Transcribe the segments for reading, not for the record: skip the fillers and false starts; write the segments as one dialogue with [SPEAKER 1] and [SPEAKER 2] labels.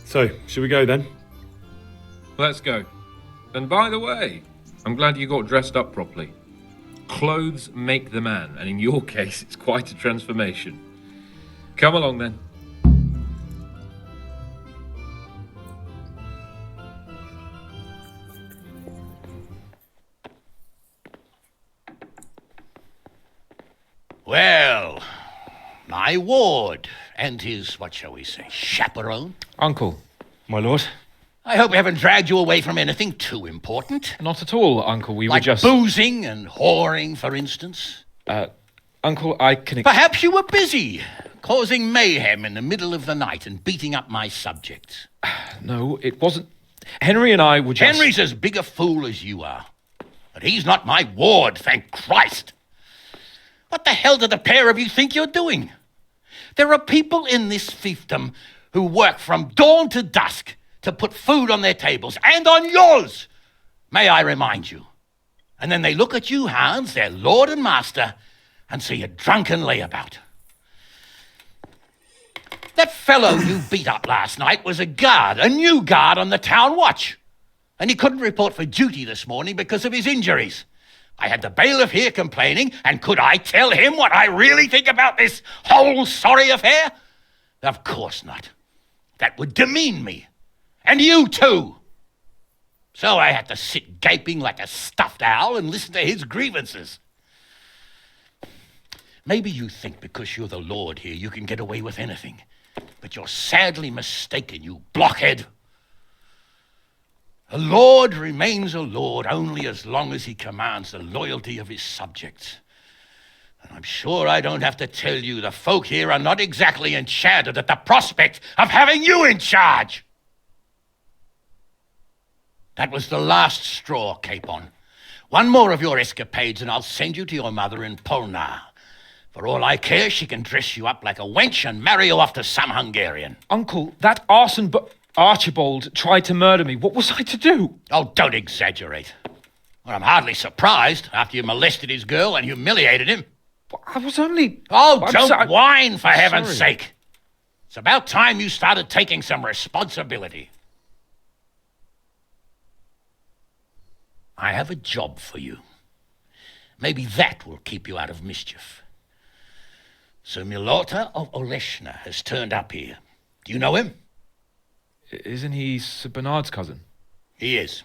[SPEAKER 1] So, should we go then?
[SPEAKER 2] Let's go. And by the way, I'm glad you got dressed up properly. Clothes make the man, and in your case, it's quite a transformation. Come along then.
[SPEAKER 3] Well, my ward and his, what shall we say, chaperone.
[SPEAKER 4] Uncle.
[SPEAKER 1] My lord?
[SPEAKER 3] I hope we haven't dragged you away from anything too important.
[SPEAKER 4] Not at all, Uncle. We
[SPEAKER 3] like
[SPEAKER 4] were just...
[SPEAKER 3] boozing and whoring, for instance.
[SPEAKER 4] Uncle, I can...
[SPEAKER 3] Perhaps you were busy, causing mayhem in the middle of the night and beating up my subjects.
[SPEAKER 4] No, it wasn't... Henry and I were just...
[SPEAKER 3] Henry's as big a fool as you are. But he's not my ward, thank Christ. What the hell do the pair of you think you're doing? There are people in this fiefdom who work from dawn to dusk to put food on their tables and on yours, may I remind you. And then they look at you, Hans, their lord and master, and see a drunken layabout. That fellow you beat up last night was a guard, a new guard on the town watch. And he couldn't report for duty this morning because of his injuries. I had the bailiff here complaining, and could I tell him what I really think about this whole sorry affair? Of course not. That would demean me. And you too. So I had to sit gaping like a stuffed owl and listen to his grievances. Maybe you think because you're the lord here you can get away with anything. But you're sadly mistaken, you blockhead. A lord remains a lord only as long as he commands the loyalty of his subjects. And I'm sure I don't have to tell you the folk here are not exactly enchanted at the prospect of having you in charge. That was the last straw, Capon. One more of your escapades and I'll send you to your mother in Polnar. For all I care, she can dress you up like a wench and marry you off to some Hungarian.
[SPEAKER 4] Uncle, that arson Archibald tried to murder me. What was I to do?
[SPEAKER 3] Oh, don't exaggerate. Well, I'm hardly surprised after you molested his girl and humiliated him.
[SPEAKER 4] I was only...
[SPEAKER 3] Oh, don't whine, for heaven's
[SPEAKER 4] sorry.
[SPEAKER 3] sake. It's about time you started taking some responsibility. I have a job for you. Maybe that will keep you out of mischief. Sir Milota of Oleshna has turned up here. Do you know him?
[SPEAKER 4] Isn't he Sir Bernard's cousin?
[SPEAKER 3] He is.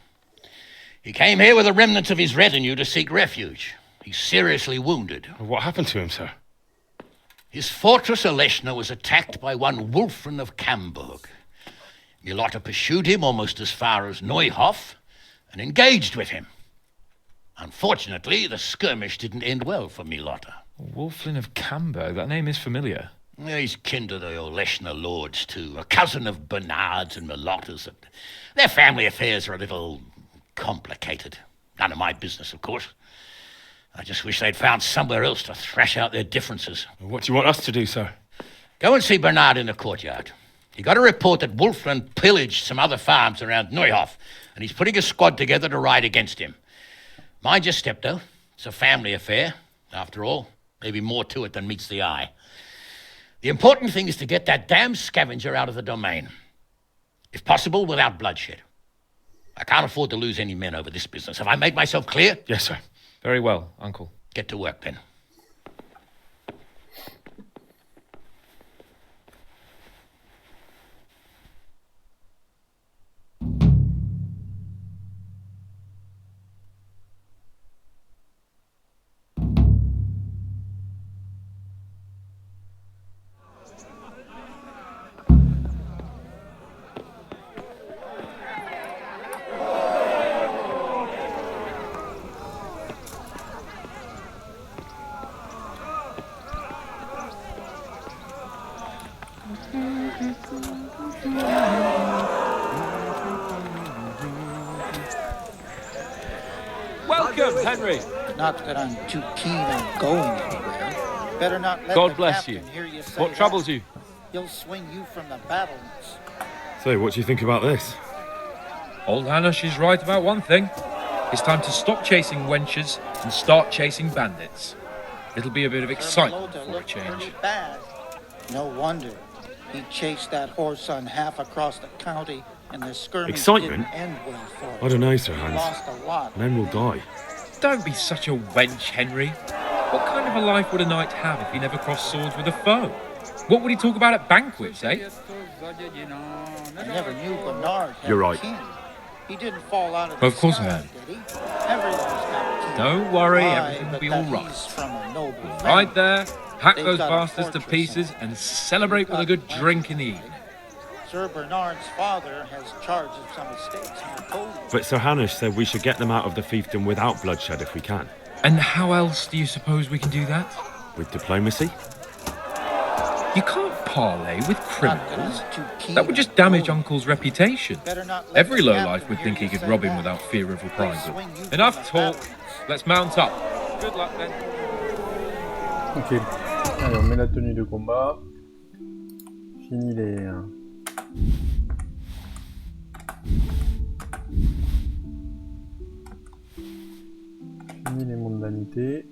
[SPEAKER 3] He came here with the remnants of his retinue to seek refuge. He's seriously wounded.
[SPEAKER 1] What happened to him, sir?
[SPEAKER 3] His fortress Oleshna was attacked by one Wolfin of Kamberg. Milota pursued him almost as far as Neuhof and engaged with him. Unfortunately, the skirmish didn't end well for Milota.
[SPEAKER 4] Wolfin of Kamberg, that name is familiar.
[SPEAKER 3] He's kin to the Oleshna lords, too, a cousin of Bernard's and Milota's. Their family affairs are a little complicated. None of my business, of course. I just wish they'd found somewhere else to thrash out their differences.
[SPEAKER 1] What do you want us to do, sir?
[SPEAKER 3] Go and see Bernard in the courtyard. He got a report that Wolfin pillaged some other farms around Neuhof, and he's putting a squad together to ride against him. Mind your step, though. It's a family affair, after all. Maybe more to it than meets the eye. The important thing is to get that damn scavenger out of the domain. If possible, without bloodshed. I can't afford to lose any men over this business. Have I made myself clear?
[SPEAKER 1] Yes, sir.
[SPEAKER 4] Very well, Uncle.
[SPEAKER 3] Get to work, then.
[SPEAKER 2] Welcome, Henry.
[SPEAKER 5] Not that I'm too keen on going anywhere. Better not let
[SPEAKER 2] God
[SPEAKER 5] the
[SPEAKER 2] bless
[SPEAKER 5] captain
[SPEAKER 2] you.
[SPEAKER 5] hear you say
[SPEAKER 2] What
[SPEAKER 5] that.
[SPEAKER 2] troubles you?
[SPEAKER 5] He'll swing you from the battlements.
[SPEAKER 1] So, what do you think about this?
[SPEAKER 2] Old Hannah, she's right about one thing. It's time to stop chasing wenches and start chasing bandits. It'll be a bit of excitement
[SPEAKER 5] Milota
[SPEAKER 2] for a
[SPEAKER 5] looked
[SPEAKER 2] change.
[SPEAKER 5] pretty bad. No wonder. He chased that whoreson half across the county, and the skirmish
[SPEAKER 1] Excitement?
[SPEAKER 5] didn't end well for him.
[SPEAKER 1] I don't know, Sir
[SPEAKER 5] He
[SPEAKER 1] Hans.
[SPEAKER 5] lost a lot.
[SPEAKER 1] Men will die.
[SPEAKER 2] Don't be such a wench, Henry. What kind of a life would a knight have if he never crossed swords with a foe? What would he talk about at banquets, eh?
[SPEAKER 5] I never knew Bernard had
[SPEAKER 1] You're
[SPEAKER 5] a
[SPEAKER 1] right.
[SPEAKER 5] king. He didn't fall out of the
[SPEAKER 2] Of course I
[SPEAKER 5] sky,
[SPEAKER 2] had.
[SPEAKER 5] did he? Everyone's got a king.
[SPEAKER 2] Don't worry,
[SPEAKER 5] Aye,
[SPEAKER 2] everything will
[SPEAKER 5] but
[SPEAKER 2] be
[SPEAKER 5] that
[SPEAKER 2] all right.
[SPEAKER 5] he's from a noble family.
[SPEAKER 2] Right there, hack
[SPEAKER 5] They've
[SPEAKER 2] those
[SPEAKER 5] got a
[SPEAKER 2] bastards to
[SPEAKER 5] fortress
[SPEAKER 2] pieces and celebrate with a good drink in the evening.
[SPEAKER 5] Sir Bernard's father has charge of some estates near Cody.
[SPEAKER 1] But Sir Hanush said we should get them out of the fiefdom without bloodshed if we can.
[SPEAKER 2] And how else do you suppose we can do that?
[SPEAKER 1] With diplomacy?
[SPEAKER 2] You can't parley with
[SPEAKER 5] Not that
[SPEAKER 2] criminals.
[SPEAKER 5] he's too keen
[SPEAKER 2] That would just
[SPEAKER 5] on
[SPEAKER 2] damage
[SPEAKER 5] Cody.
[SPEAKER 2] Uncle's reputation.
[SPEAKER 5] Better not let
[SPEAKER 2] Every
[SPEAKER 5] the
[SPEAKER 2] lowlife
[SPEAKER 5] captain
[SPEAKER 2] would
[SPEAKER 5] hear
[SPEAKER 2] think he
[SPEAKER 5] you
[SPEAKER 2] could
[SPEAKER 5] say
[SPEAKER 2] rob him
[SPEAKER 5] that.
[SPEAKER 2] without fear of reprisal.
[SPEAKER 5] Swing you
[SPEAKER 2] Enough
[SPEAKER 5] from the
[SPEAKER 2] talk.
[SPEAKER 5] battlements.
[SPEAKER 2] Let's mount up. Good luck then.
[SPEAKER 6] Ok. Allez, on met la tenue de combat. Fini les mondanités.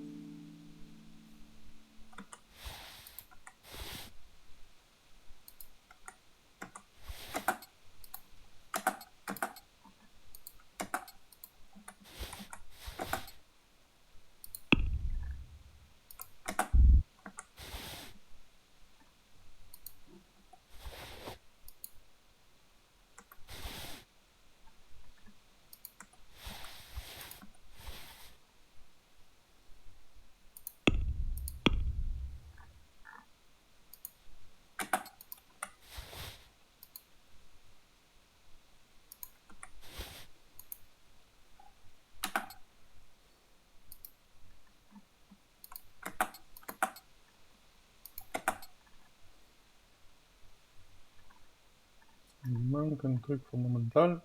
[SPEAKER 6] Il manque un truc fondamental.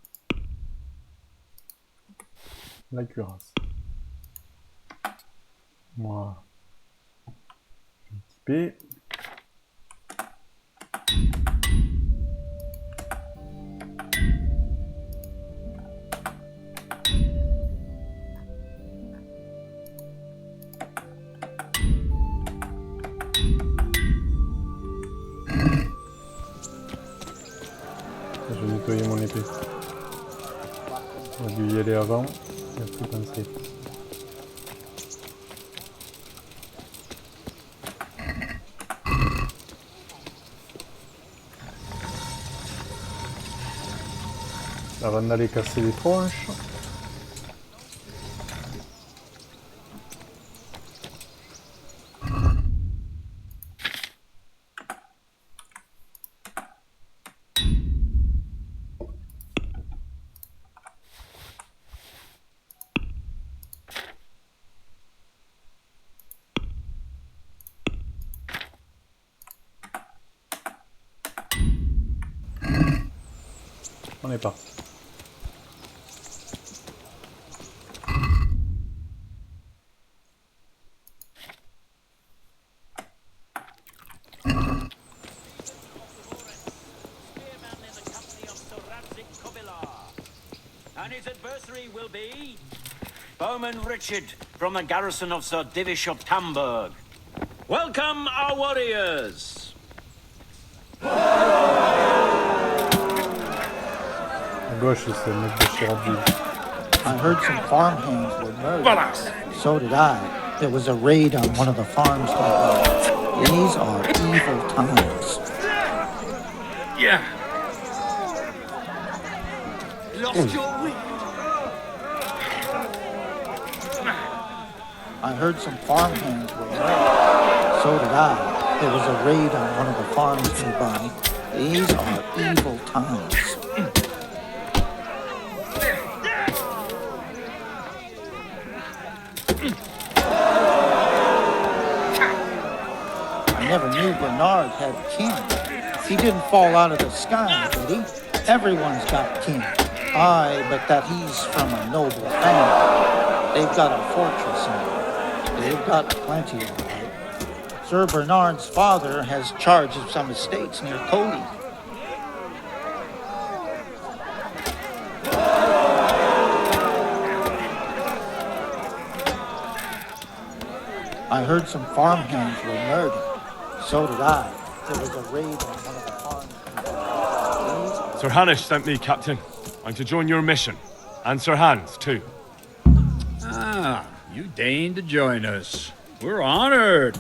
[SPEAKER 6] La cuirasse. Moi, je vais typer. Je vais nettoyer mon épée. J'aurais dû y aller avant. J'ai plus pensé. Avant d'aller casser les tronches. On est parti.
[SPEAKER 7] And his adversary will be Bowman Richard from the garrison of Sir Divish of Kamberg. Welcome, our warriors!
[SPEAKER 6] À gauche, c'est le mec de Sheriffville.
[SPEAKER 5] I heard some farmhands were murdered. So did I. There was a raid on one of the farms nearby. These are evil times.
[SPEAKER 1] Yeah.
[SPEAKER 7] Lost your wit.
[SPEAKER 5] I heard some farmhands were murdered. So did I. There was a raid on one of the farms nearby. These are evil times. I never knew Bernard had kin. He didn't fall out of the sky, did he? Everyone's got kin. Aye, but that he's from a noble family. They've got a fortress in it. They've got plenty of it. Sir Bernard's father has charge of some estates near Cody. I heard some farmhands were murdered. So did I. there was a raid on one of the farms.
[SPEAKER 1] Sir Hanish sent me, Captain. I'm to join your mission. And Sir Hans, too.
[SPEAKER 8] Ah, you deigned to join us. We're honored.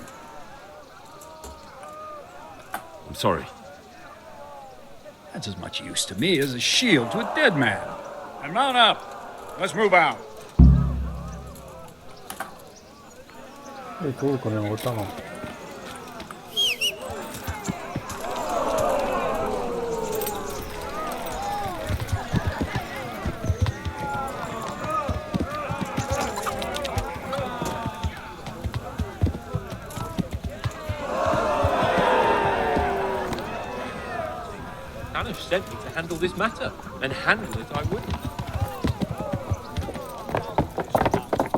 [SPEAKER 1] I'm sorry.
[SPEAKER 8] That's as much use to me as a shield to a dead man. And mount up. Let's move out.
[SPEAKER 6] Cool, con el botón.
[SPEAKER 2] Hanish sent me to handle this matter, and handle it I will.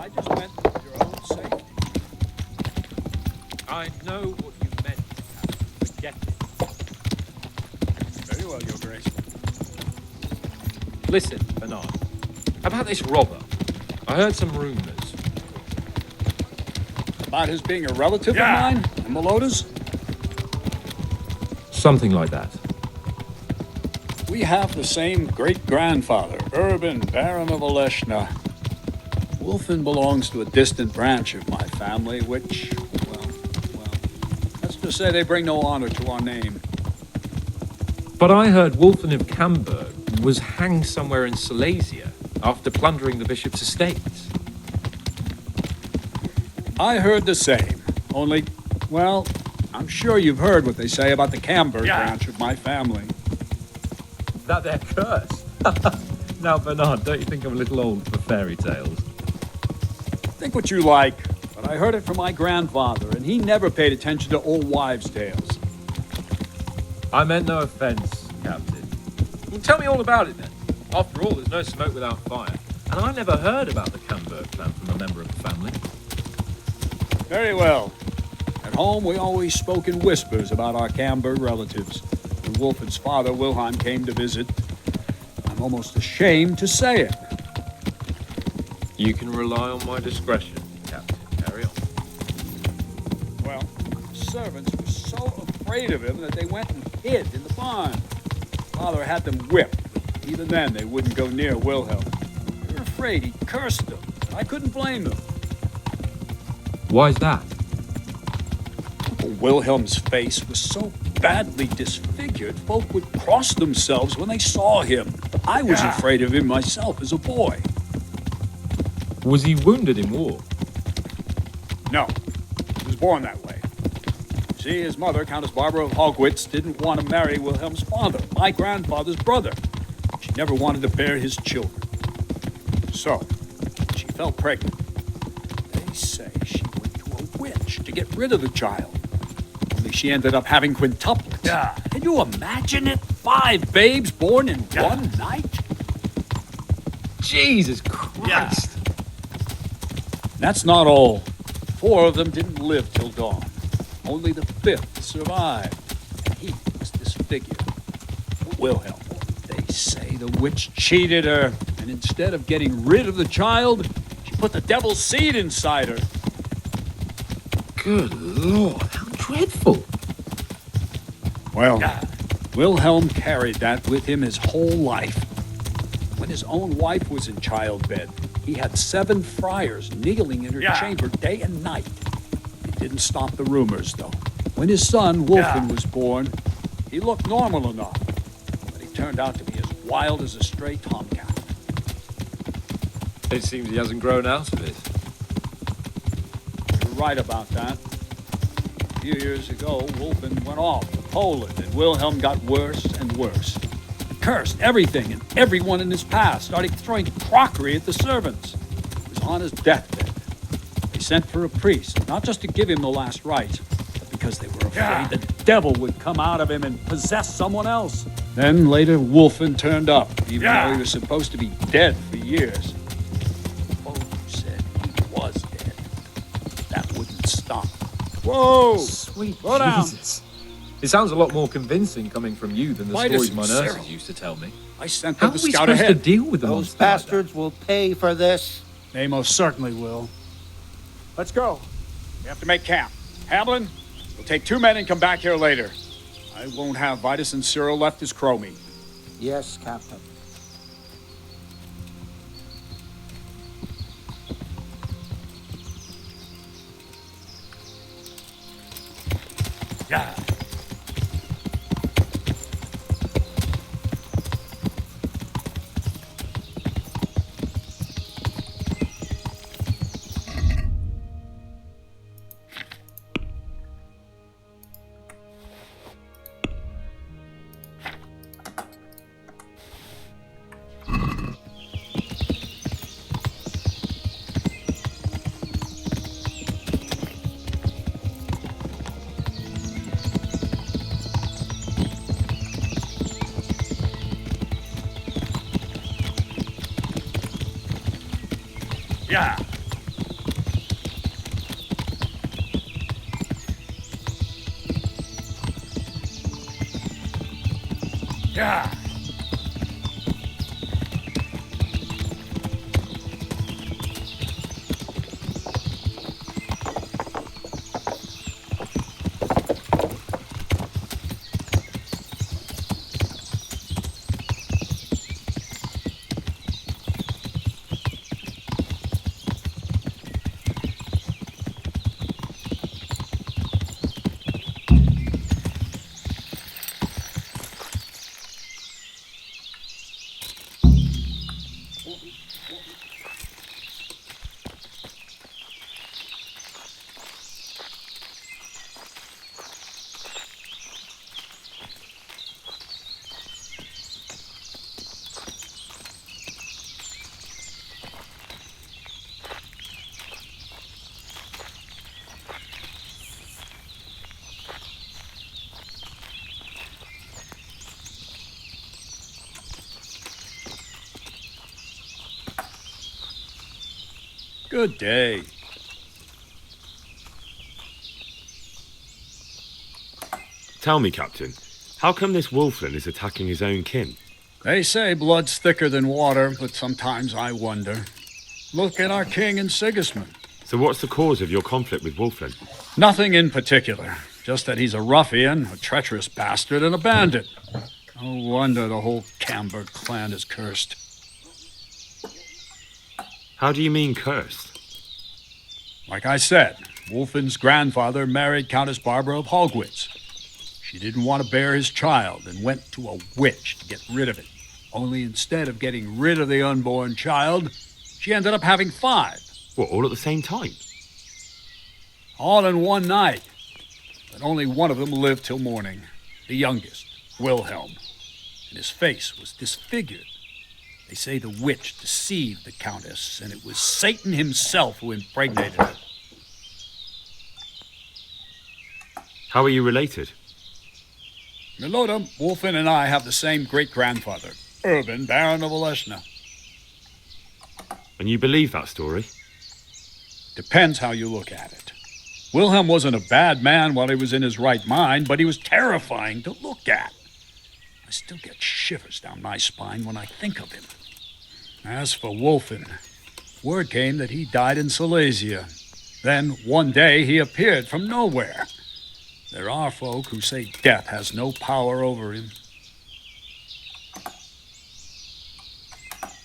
[SPEAKER 8] I just meant for your own safety.
[SPEAKER 2] I know what you meant, Captain. Forget it.
[SPEAKER 8] Very well, Your Grace.
[SPEAKER 2] Listen, Bernard. About this robber. I heard some rumors.
[SPEAKER 8] About his being a relative of mine in Meloda's?
[SPEAKER 2] Something like that.
[SPEAKER 8] We have the same great-grandfather, Urban, Baron of Oleshna. Wolfin belongs to a distant branch of my family, which, well, let's just say they bring no honor to our name.
[SPEAKER 2] But I heard Wolfin of Kamberg was hanged somewhere in Silesia after plundering the bishop's estates.
[SPEAKER 8] I heard the same, only, well, I'm sure you've heard what they say about the Kamberg branch of my family.
[SPEAKER 2] That they're cursed. Now, Bernard, don't you think I'm a little old for fairy tales?
[SPEAKER 8] Think what you like, but I heard it from my grandfather, and he never paid attention to old wives' tales.
[SPEAKER 2] I meant no offense, Captain. Well, tell me all about it then. After all, there's no smoke without fire. And I never heard about the Kamberg clan from a member of the family.
[SPEAKER 8] Very well. At home, we always spoke in whispers about our Kamberg relatives. When Wolfin's father, Wilhelm, came to visit, I'm almost ashamed to say it.
[SPEAKER 2] You can rely on my discretion, Captain. Carry on.
[SPEAKER 8] Well, the servants were so afraid of him that they went and hid in the barn. Father had them whipped, but even then they wouldn't go near Wilhelm. They were afraid he cursed them. I couldn't blame them.
[SPEAKER 2] Why's that?
[SPEAKER 8] Wilhelm's face was so badly disfigured, folk would cross themselves when they saw him. I was afraid of him myself as a boy.
[SPEAKER 2] Was he wounded in war?
[SPEAKER 8] No, he was born that way. See, his mother, Countess Barbara of Hogwitz, didn't want to marry Wilhelm's father, my grandfather's brother. She never wanted to bear his children. So, she fell pregnant. They say she went to a witch to get rid of the child. Only she ended up having quintuplets. Yeah. Can you imagine it? 5 babes born in one night?
[SPEAKER 2] Jesus Christ!
[SPEAKER 8] That's not all. 4 of them didn't live till dawn. Only the 5th survived. And he was disfigured. Wilhelm, they say the witch cheated her, and instead of getting rid of the child, she put the devil's seed inside her.
[SPEAKER 2] Good Lord, how dreadful!
[SPEAKER 8] Well, Wilhelm carried that with him his whole life. When his own wife was in childbed, he had 7 friars kneeling in her chamber day and night. It didn't stop the rumors, though. When his son, Wolfin, was born, he looked normal enough, but he turned out to be as wild as a stray tomcat.
[SPEAKER 2] It seems he hasn't grown out of it.
[SPEAKER 8] You're right about that. A few years ago, Wolfin went off to Poland, and Wilhelm got worse and worse. He cursed everything and everyone in his path, started throwing crockery at the servants. He was on his deathbed. They sent for a priest, not just to give him the last rites, but because they were afraid the devil would come out of him and possess someone else. Then later, Wolfin turned up, even though he was supposed to be dead for years. Folks said he was dead. That wouldn't stop. Whoa!
[SPEAKER 2] Sweet
[SPEAKER 8] Slow down.
[SPEAKER 2] Jesus. It sounds a lot more convincing coming from you than the
[SPEAKER 8] Quite
[SPEAKER 2] stories my
[SPEAKER 8] sincere.
[SPEAKER 2] nurses used to tell me.
[SPEAKER 8] I sent
[SPEAKER 2] How
[SPEAKER 8] them
[SPEAKER 2] are
[SPEAKER 8] to
[SPEAKER 2] we
[SPEAKER 8] scout
[SPEAKER 2] supposed to
[SPEAKER 8] ahead.
[SPEAKER 2] deal with them?
[SPEAKER 5] Those bastards will pay for this.
[SPEAKER 8] They most certainly will. Let's go. We have to make camp. Hamlin, we'll take 2 men and come back here later. I won't have Vitus and Cyril left as crow meat.
[SPEAKER 5] Yes, Captain.
[SPEAKER 3] Yeah. Yeah. Yeah.
[SPEAKER 8] Good day.
[SPEAKER 1] Tell me, Captain, how come this Wolfin is attacking his own kin?
[SPEAKER 8] They say blood's thicker than water, but sometimes I wonder. Look at our king and Sigismund.
[SPEAKER 1] So what's the cause of your conflict with Wolfin?
[SPEAKER 8] Nothing in particular. Just that he's a ruffian, a treacherous bastard, and a bandit. No wonder the whole Kamberg clan is cursed.
[SPEAKER 1] How do you mean cursed?
[SPEAKER 8] Like I said, Wolfin's grandfather married Countess Barbara of Hogwitz. She didn't want to bear his child and went to a witch to get rid of it. Only instead of getting rid of the unborn child, she ended up having 5.
[SPEAKER 1] What, all at the same time?
[SPEAKER 8] All in one night. But only one of them lived till morning. The youngest, Wilhelm. And his face was disfigured. They say the witch deceived the Countess, and it was Satan himself who impregnated her.
[SPEAKER 1] How are you related?
[SPEAKER 8] Milota, Wolfin and I have the same great-grandfather, Urban, Baron of Oleshna.
[SPEAKER 1] And you believe that story?
[SPEAKER 8] Depends how you look at it. Wilhelm wasn't a bad man while he was in his right mind, but he was terrifying to look at. I still get shivers down my spine when I think of him. As for Wolfin, word came that he died in Silesia. Then, one day, he appeared from nowhere. There are folk who say death has no power over him.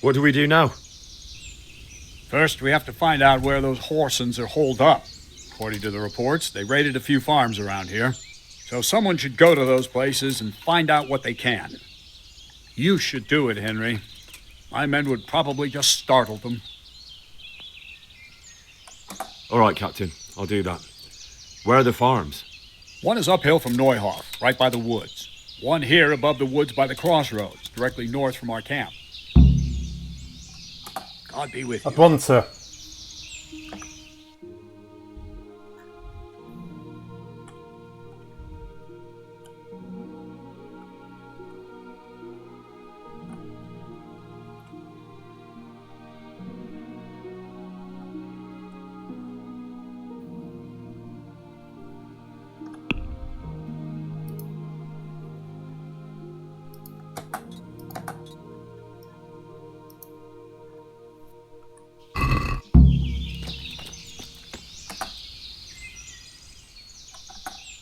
[SPEAKER 1] What do we do now?
[SPEAKER 8] First, we have to find out where those Horsens are holed up. According to the reports, they raided a few farms around here. So someone should go to those places and find out what they can. You should do it, Henry. My men would probably just startle them.
[SPEAKER 1] All right, Captain. I'll do that. Where are the farms?
[SPEAKER 8] One is uphill from Neuhof, right by the woods. One here above the woods by the crossroads, directly north from our camp. God be with you.
[SPEAKER 6] At once, sir.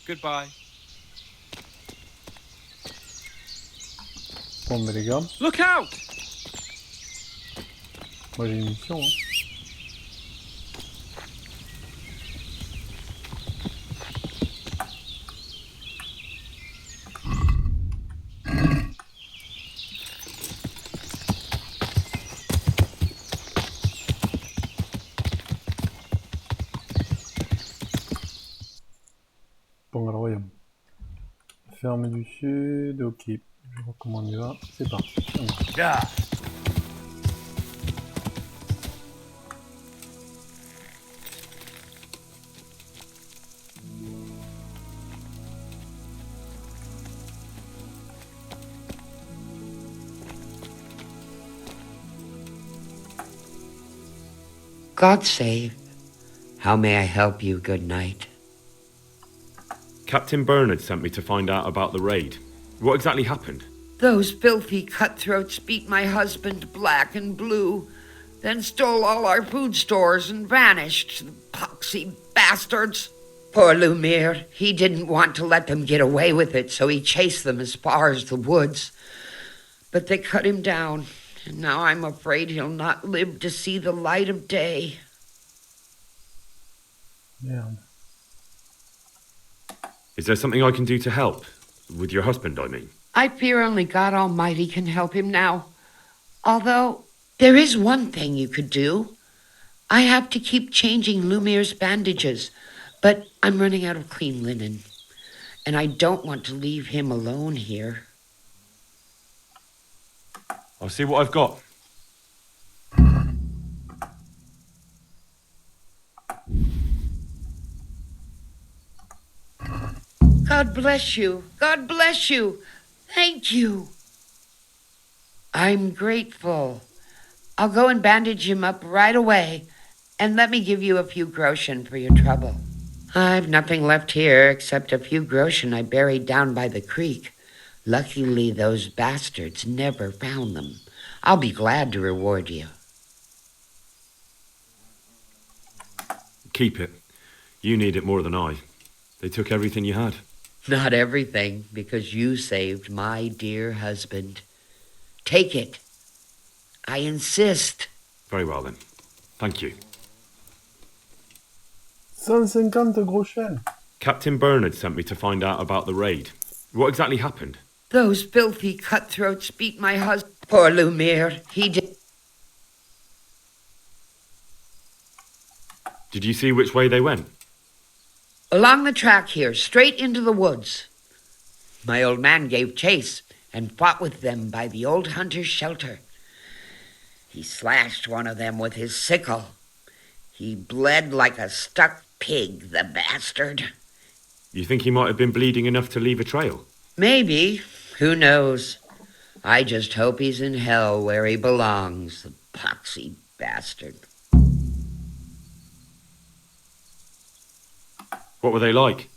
[SPEAKER 4] Goodbye.
[SPEAKER 6] Bon, mais les gars,
[SPEAKER 4] Look out!
[SPEAKER 6] moi j'ai une mission. Hein. Bon, alors voyons. Ferme du sud, ok. Je vois comment on y va. C'est parti. On y va.
[SPEAKER 3] Yeah.
[SPEAKER 9] God save. How may I help you, good knight?
[SPEAKER 1] Captain Bernard sent me to find out about the raid. What exactly happened?
[SPEAKER 9] Those filthy cutthroats beat my husband black and blue, then stole all our food stores and vanished, the poxy bastards. Poor Lumiere, he didn't want to let them get away with it, so he chased them as far as the woods. But they cut him down, and now I'm afraid he'll not live to see the light of day.
[SPEAKER 6] Merde.
[SPEAKER 1] Is there something I can do to help? With your husband, I mean.
[SPEAKER 9] I fear only God Almighty can help him now. Although, there is one thing you could do. I have to keep changing Lumiere's bandages, but I'm running out of clean linen. And I don't want to leave him alone here.
[SPEAKER 1] I'll see what I've got.
[SPEAKER 9] God bless you. God bless you. Thank you. I'm grateful. I'll go and bandage him up right away, and let me give you a few groschen for your trouble. I've nothing left here except a few groschen I buried down by the creek. Luckily, those bastards never found them. I'll be glad to reward you.
[SPEAKER 1] Keep it. You need it more than I. They took everything you had.
[SPEAKER 9] Not everything, because you saved my dear husband. Take it. I insist.
[SPEAKER 1] Very well then. Thank you.
[SPEAKER 6] 150 groschen.
[SPEAKER 1] Captain Bernard sent me to find out about the raid. What exactly happened?
[SPEAKER 9] Those filthy cutthroats beat my husband. Poor Lumiere, he did.
[SPEAKER 1] Did you see which way they went?
[SPEAKER 9] Along the track here, straight into the woods. My old man gave chase and fought with them by the old hunter's shelter. He slashed one of them with his sickle. He bled like a stuck pig, the bastard.
[SPEAKER 1] You think he might have been bleeding enough to leave a trail?
[SPEAKER 9] Maybe. Who knows? I just hope he's in hell where he belongs, the poxy bastard.
[SPEAKER 1] What were they like?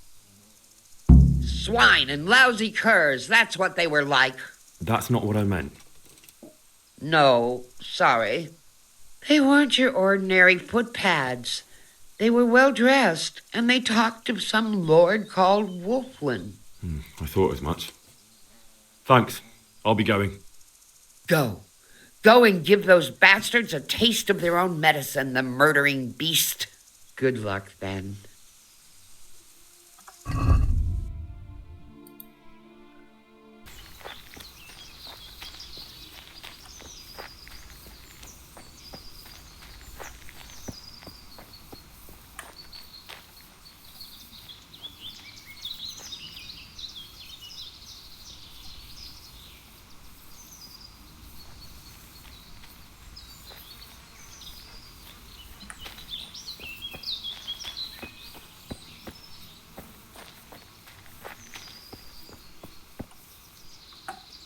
[SPEAKER 9] Swine and lousy curs, that's what they were like.
[SPEAKER 1] That's not what I meant.
[SPEAKER 9] No, sorry. They weren't your ordinary footpads. They were well dressed, and they talked of some lord called Wolfin.
[SPEAKER 1] I thought as much. Thanks. I'll be going.
[SPEAKER 9] Go. Go and give those bastards a taste of their own medicine, the murdering beast. Good luck, then.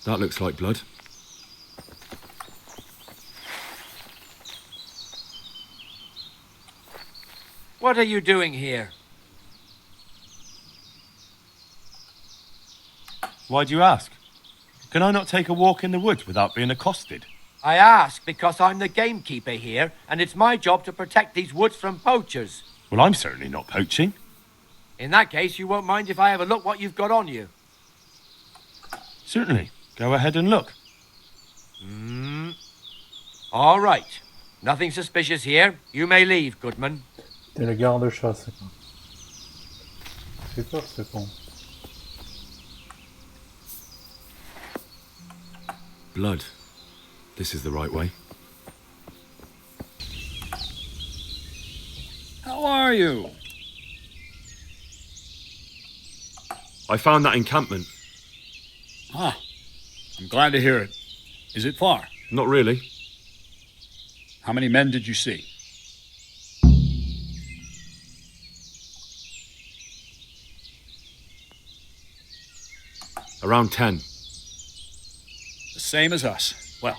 [SPEAKER 1] That looks like blood.
[SPEAKER 7] What are you doing here?
[SPEAKER 1] Why do you ask? Can I not take a walk in the woods without being accosted?
[SPEAKER 7] I ask because I'm the gamekeeper here, and it's my job to protect these woods from poachers.
[SPEAKER 1] Well, I'm certainly not poaching.
[SPEAKER 7] In that case, you won't mind if I have a look what you've got on you.
[SPEAKER 1] Certainly. Go ahead and look.
[SPEAKER 10] All right. Nothing suspicious here. You may leave, Goodman.
[SPEAKER 6] T'es le garde-chasse, quoi. C'est fort, ce con.
[SPEAKER 1] Blood. This is the right way.
[SPEAKER 8] How are you?
[SPEAKER 1] I found that encampment.
[SPEAKER 8] Ah, I'm glad to hear it. Is it far?
[SPEAKER 1] Not really.
[SPEAKER 8] How many men did you see?
[SPEAKER 1] Around 10.
[SPEAKER 8] The same as us. Well,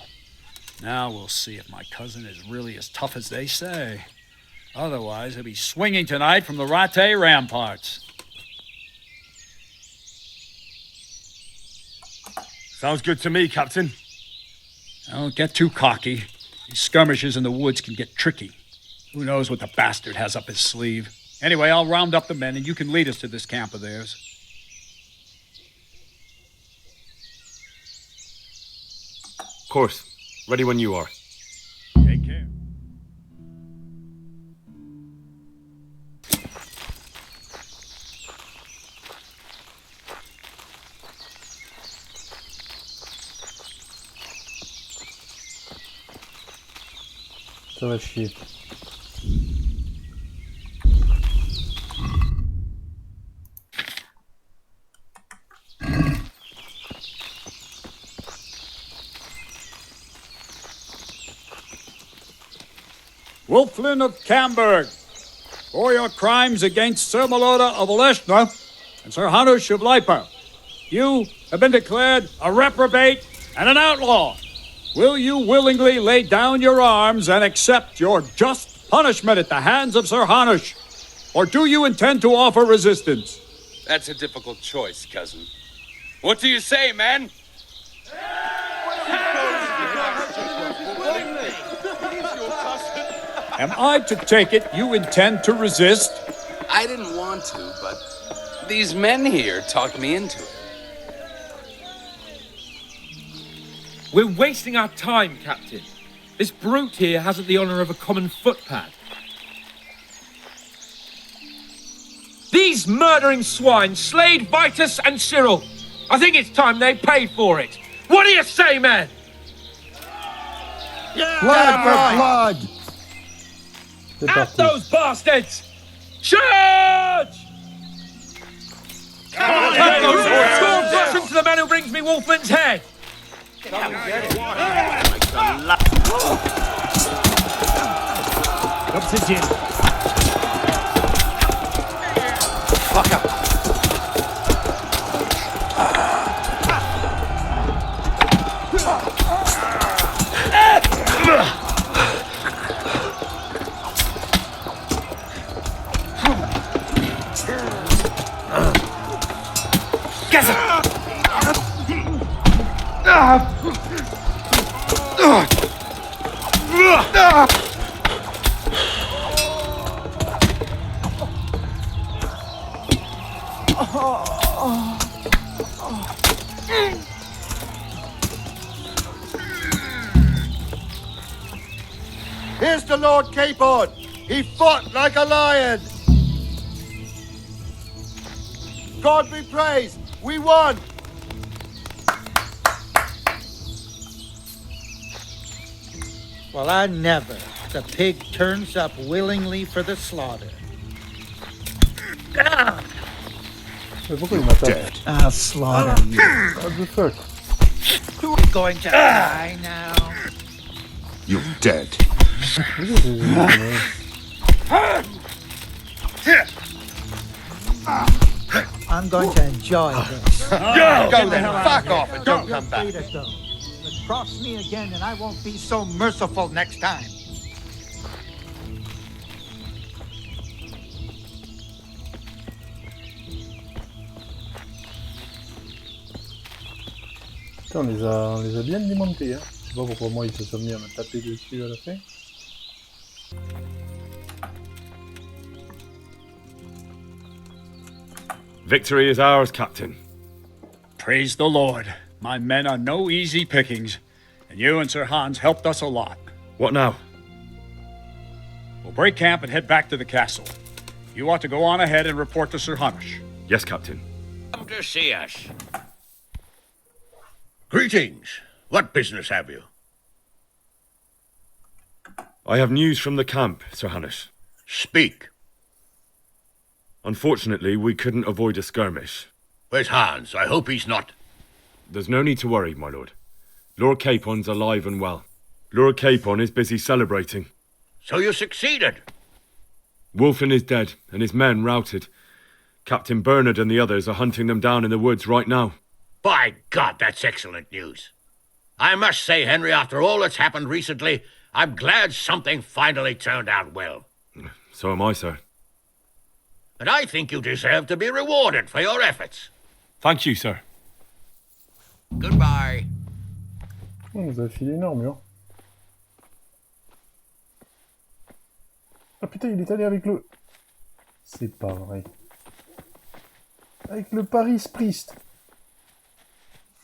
[SPEAKER 8] now we'll see if my cousin is really as tough as they say. Otherwise, he'll be swinging tonight from the Rattay ramparts.
[SPEAKER 1] Sounds good to me, Captain.
[SPEAKER 8] Don't get too cocky. These skirmishes in the woods can get tricky. Who knows what the bastard has up his sleeve? Anyway, I'll round up the men and you can lead us to this camp of theirs.
[SPEAKER 1] Of course. Ready when you are.
[SPEAKER 8] Take care.
[SPEAKER 6] Ça va chier.
[SPEAKER 8] Wolfin of Kamberg, for your crimes against Sir Meloda of Oleshna and Sir Hanush of Lipa, you have been declared a reprobate and an outlaw. Will you willingly lay down your arms and accept your just punishment at the hands of Sir Hanush? Or do you intend to offer resistance?
[SPEAKER 11] That's a difficult choice, cousin. What do you say, man?
[SPEAKER 8] Am I to take it you intend to resist?
[SPEAKER 11] I didn't want to, but these men here talked me into it.
[SPEAKER 2] We're wasting our time, Captain. This brute here hasn't the honour of a common footpad. These murdering swine slayed Vitus and Cyril. I think it's time they paid for it. What do you say, men?
[SPEAKER 5] Blood for blood!
[SPEAKER 6] C'est
[SPEAKER 2] At
[SPEAKER 6] parti.
[SPEAKER 2] those bastards! Charge! Come on, Storm Blossom to the man who brings me Wolfman's head!
[SPEAKER 10] Fuck up.
[SPEAKER 12] Here's the Lord Capon. He fought like a lion. God be praised. We won.
[SPEAKER 5] Well, I never. The pig turns up willingly for the slaughter.
[SPEAKER 6] Mais pourquoi il m'attaque?
[SPEAKER 5] I'll slaughter you.
[SPEAKER 6] What the fuck?
[SPEAKER 5] Who's going to die now?
[SPEAKER 12] You're dead.
[SPEAKER 6] Qu'est-ce que c'est?
[SPEAKER 5] I'm going to enjoy this.
[SPEAKER 12] Go then. Fuck off and don't come back.
[SPEAKER 5] But cross me again and I won't be so merciful next time.
[SPEAKER 6] Putain, on les a bien démontés, hein. Je sais pas pourquoi moi ils se sont mis à me taper dessus à la fin.
[SPEAKER 1] Victory is ours, Captain.
[SPEAKER 8] Praise the Lord. My men are no easy pickings, and you and Sir Hans helped us a lot.
[SPEAKER 1] What now?
[SPEAKER 8] We'll break camp and head back to the castle. You ought to go on ahead and report to Sir Hamish.
[SPEAKER 1] Yes, Captain.
[SPEAKER 3] Come to see us.
[SPEAKER 13] Greetings. What business have you?
[SPEAKER 1] I have news from the camp, Sir Hannes.
[SPEAKER 13] Speak.
[SPEAKER 1] Unfortunately, we couldn't avoid a skirmish.
[SPEAKER 13] Where's Hans? I hope he's not...
[SPEAKER 1] There's no need to worry, my lord. Lord Capon's alive and well. Lord Capon is busy celebrating.
[SPEAKER 13] So you succeeded?
[SPEAKER 1] Wolfin is dead, and his men routed. Captain Bernard and the others are hunting them down in the woods right now.
[SPEAKER 13] By God, that's excellent news. I must say, Henry, after all that's happened recently, I'm glad something finally turned out well.
[SPEAKER 1] So am I, sir.
[SPEAKER 13] And I think you deserve to be rewarded for your efforts.
[SPEAKER 1] Thank you, sir.
[SPEAKER 13] Goodbye.
[SPEAKER 6] On nous a filé une armure. Ah putain, il est allé avec le... C'est pas vrai. Avec le Paris Priest.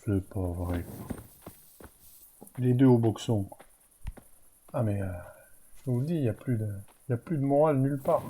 [SPEAKER 6] C'est pas vrai. Les deux au boxon. Ah mais... je vous le dis, il y a plus de morale nulle part.